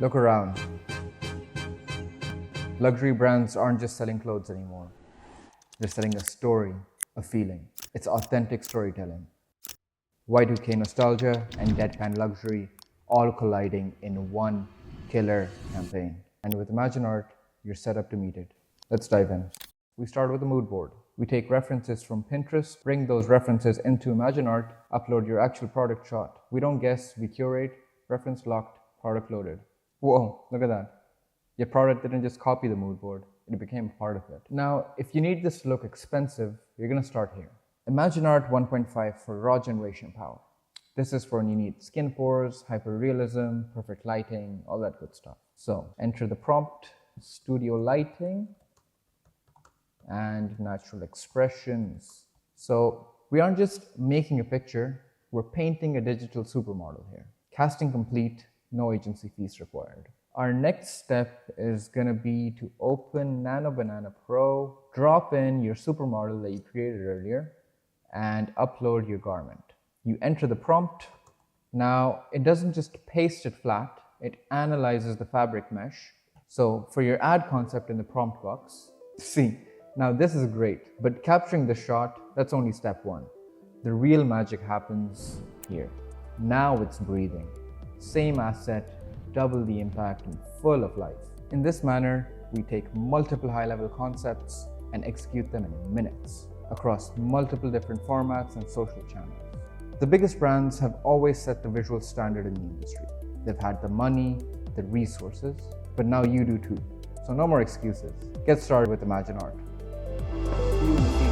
Look around. Luxury brands aren't just selling clothes anymore. They're selling a story, a feeling. It's authentic storytelling. Y2K nostalgia and deadpan luxury all colliding in one killer campaign. And with ImagineArt, you're set up to meet it. Let's dive in. We start with a mood board. We take references from Pinterest, bring those references into ImagineArt, upload your actual product shot. We don't guess, we curate, reference locked, product loaded. Whoa, look at that. Your product didn't just copy the mood board, it became part of it. Now, if you need this to look expensive, you're gonna start here. ImagineArt 1.5 for raw generation power. This is for when you need skin pores, hyperrealism, perfect lighting, all that good stuff. So enter the prompt, studio lighting, and natural expressions. So we aren't just making a picture, we're painting a digital supermodel here. Casting complete, no agency fees required. Our next step is gonna be to open Nano Banana Pro, drop in your supermodel that you created earlier, and upload your garment. You enter the prompt. Now, it doesn't just paste it flat, it analyzes the fabric mesh. So for your ad concept in the prompt box, see, now this is great, but capturing the shot, that's only step one. The real magic happens here. Now it's breathing. Same asset, double the impact and full of life. In this manner, we take multiple high-level concepts and execute them in minutes across multiple different formats and social channels. The biggest brands have always set the visual standard in the industry. They've had the money, the resources, but now you do too. So no more excuses. Get started with ImagineArt. See you in the